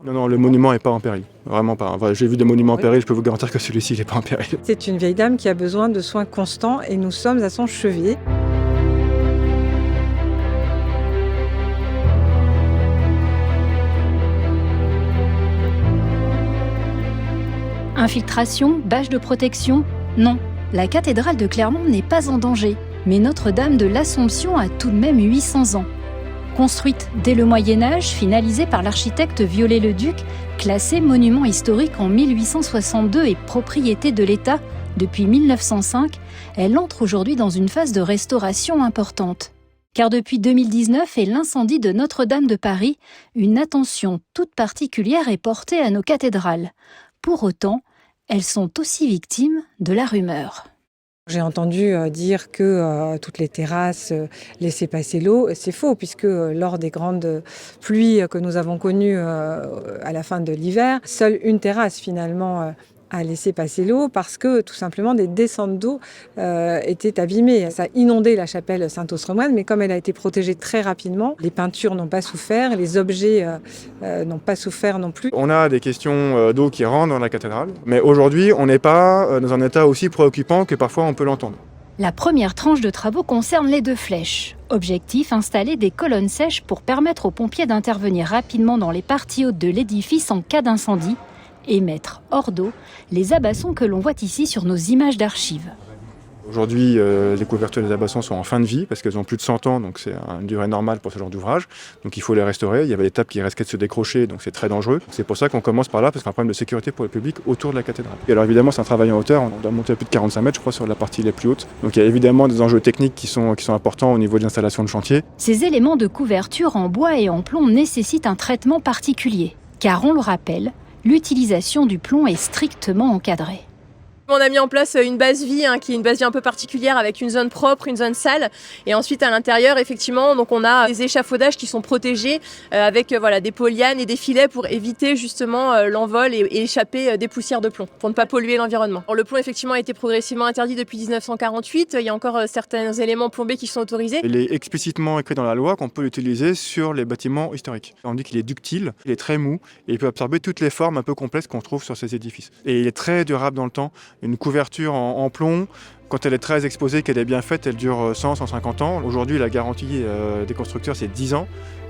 Non, le monument n'est pas en péril. Vraiment pas. Enfin, j'ai vu des monuments en péril, je peux vous garantir que celui-ci, il n'est pas en péril. C'est une vieille dame qui a besoin de soins constants et nous sommes à son chevet. Infiltration, bâche de protection? Non, la cathédrale de Clermont n'est pas en danger. Mais Notre-Dame de l'Assomption a tout de même 800 ans. Construite dès le Moyen-Âge, finalisée par l'architecte Viollet-le-Duc, classée monument historique en 1862 et propriété de l'État depuis 1905, elle entre aujourd'hui dans une phase de restauration importante. Car depuis 2019 et l'incendie de Notre-Dame de Paris, une attention toute particulière est portée à nos cathédrales. Pour autant, elles sont aussi victimes de la rumeur. J'ai entendu dire que toutes les terrasses laissaient passer l'eau. C'est faux, puisque lors des grandes pluies que nous avons connues à la fin de l'hiver, seule une terrasse finalement a laissé passer l'eau parce que tout simplement des descentes d'eau étaient abîmées. Ça a inondé la chapelle Saint-Austremoine, mais comme elle a été protégée très rapidement, les peintures n'ont pas souffert, les objets n'ont pas souffert non plus. On a des questions d'eau qui rentrent dans la cathédrale, mais aujourd'hui, on n'est pas dans un état aussi préoccupant que parfois on peut l'entendre. La première tranche de travaux concerne les 2 flèches. Objectif, installer des colonnes sèches pour permettre aux pompiers d'intervenir rapidement dans les parties hautes de l'édifice en cas d'incendie et mettre hors d'eau les abassons que l'on voit ici sur nos images d'archives. Aujourd'hui, les couvertures des abassons sont en fin de vie parce qu'elles ont plus de 100 ans, donc c'est une durée normale pour ce genre d'ouvrage. Donc il faut les restaurer. Il y avait des tables qui risquaient de se décrocher, donc c'est très dangereux. C'est pour ça qu'on commence par là, parce qu'il y a un problème de sécurité pour le public autour de la cathédrale. Et alors évidemment, c'est un travail en hauteur. On doit monter à plus de 45 mètres, je crois, sur la partie les plus haute. Donc il y a évidemment des enjeux techniques qui sont importants au niveau de l'installation de chantier. Ces éléments de couverture en bois et en plomb nécessitent un traitement particulier, car on le rappelle, l'utilisation du plomb est strictement encadrée. On a mis en place une base vie qui est une base vie un peu particulière avec une zone propre, une zone sale et ensuite à l'intérieur effectivement donc on a des échafaudages qui sont protégés avec des polyanes et des filets pour éviter justement l'envol et échapper des poussières de plomb pour ne pas polluer l'environnement. Alors, le plomb effectivement a été progressivement interdit depuis 1948, il y a encore certains éléments plombés qui sont autorisés. Il est explicitement écrit dans la loi qu'on peut l'utiliser sur les bâtiments historiques. On dit qu'il est ductile, il est très mou et il peut absorber toutes les formes un peu complexes qu'on trouve sur ces édifices. Et il est très durable dans le temps. Une couverture en plomb, quand elle est très exposée, qu'elle est bien faite, elle dure 100-150 ans. Aujourd'hui, la garantie des constructeurs, c'est 10 ans.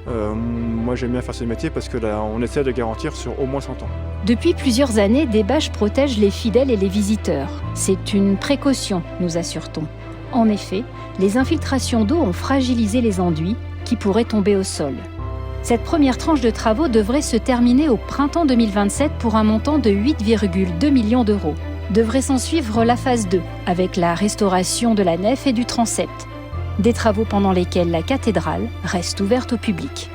Moi, j'aime bien faire ce métier parce que là, on essaie de garantir sur au moins 100 ans. Depuis plusieurs années, des bâches protègent les fidèles et les visiteurs. C'est une précaution, nous assure-t-on. En effet, les infiltrations d'eau ont fragilisé les enduits qui pourraient tomber au sol. Cette première tranche de travaux devrait se terminer au printemps 2027 pour un montant de 8,2 millions d'euros. Devrait s'en suivre la phase 2, avec la restauration de la nef et du transept. Des travaux pendant lesquels la cathédrale reste ouverte au public.